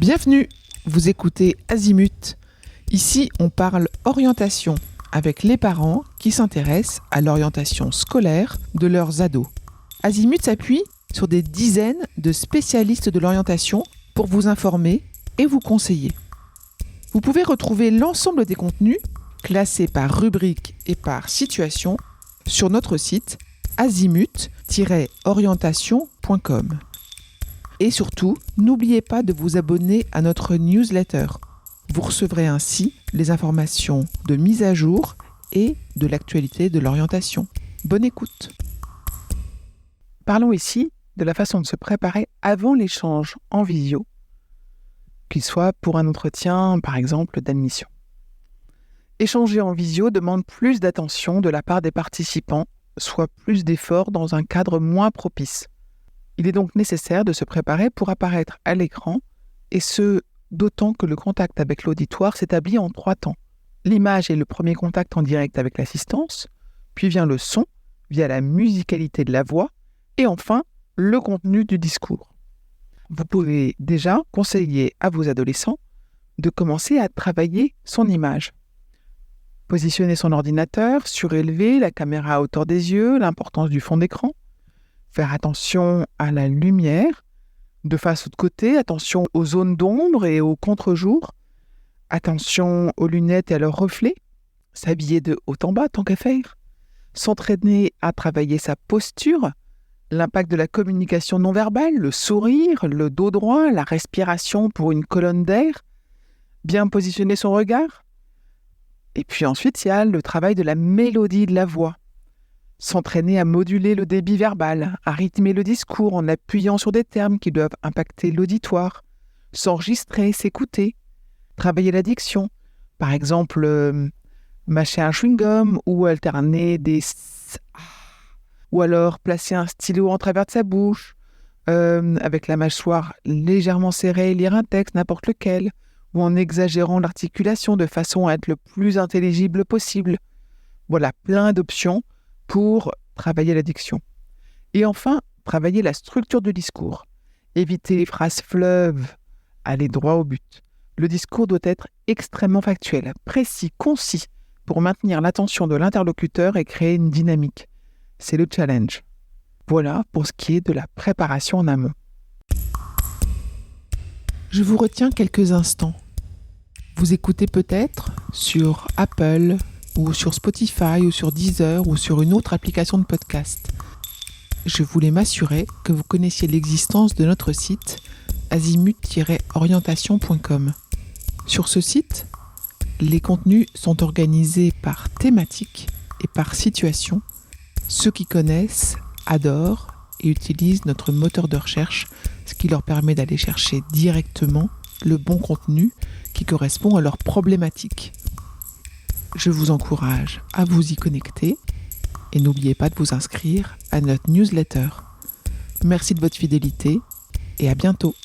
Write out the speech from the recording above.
Bienvenue, vous écoutez Azimut. Ici, on parle orientation avec les parents qui s'intéressent à l'orientation scolaire de leurs ados. Azimut s'appuie sur des dizaines de spécialistes de l'orientation pour vous informer et vous conseiller. Vous pouvez retrouver l'ensemble des contenus classés par rubrique et par situation sur notre site azimut-orientation.com. Et surtout, n'oubliez pas de vous abonner à notre newsletter. Vous recevrez ainsi les informations de mise à jour et de l'actualité de l'orientation. Bonne écoute. Parlons ici de la façon de se préparer avant l'échange en visio, qu'il soit pour un entretien, par exemple, d'admission. Échanger en visio demande plus d'attention de la part des participants, soit plus d'efforts dans un cadre moins propice. Il est donc nécessaire de se préparer pour apparaître à l'écran, et ce, d'autant que le contact avec l'auditoire s'établit en 3 temps. L'image est le premier contact en direct avec l'assistance, puis vient le son, via la musicalité de la voix, et enfin, le contenu du discours. Vous pouvez déjà conseiller à vos adolescents de commencer à travailler son image. Positionner son ordinateur, surélever la caméra à hauteur des yeux, l'importance du fond d'écran. Faire attention à la lumière, de face ou de côté, attention aux zones d'ombre et au contre-jour, attention aux lunettes et à leurs reflets, s'habiller de haut en bas tant qu'à faire, s'entraîner à travailler sa posture, l'impact de la communication non verbale, le sourire, le dos droit, la respiration pour une colonne d'air, bien positionner son regard. Et puis ensuite, il y a le travail de la mélodie de la voix. S'entraîner à moduler le débit verbal, à rythmer le discours en appuyant sur des termes qui doivent impacter l'auditoire, s'enregistrer, s'écouter, travailler la diction, par exemple mâcher un chewing-gum ou alterner des ou alors placer un stylo en travers de sa bouche, avec la mâchoire légèrement serrée, lire un texte, n'importe lequel, ou en exagérant l'articulation de façon à être le plus intelligible possible. Voilà, plein d'options pour travailler la diction. Et enfin, travailler la structure du discours. Éviter les phrases fleuves, aller droit au but. Le discours doit être extrêmement factuel, précis, concis, pour maintenir l'attention de l'interlocuteur et créer une dynamique. C'est le challenge. Voilà pour ce qui est de la préparation en amont. Je vous retiens quelques instants. Vous écoutez peut-être sur Apple, ou sur Spotify, ou sur Deezer, ou sur une autre application de podcast. Je voulais m'assurer que vous connaissiez l'existence de notre site azimut-orientation.com. Sur ce site, les contenus sont organisés par thématique et par situation. Ceux qui connaissent adorent et utilisent notre moteur de recherche, ce qui leur permet d'aller chercher directement le bon contenu qui correspond à leurs problématiques. Je vous encourage à vous y connecter et n'oubliez pas de vous inscrire à notre newsletter. Merci de votre fidélité et à bientôt.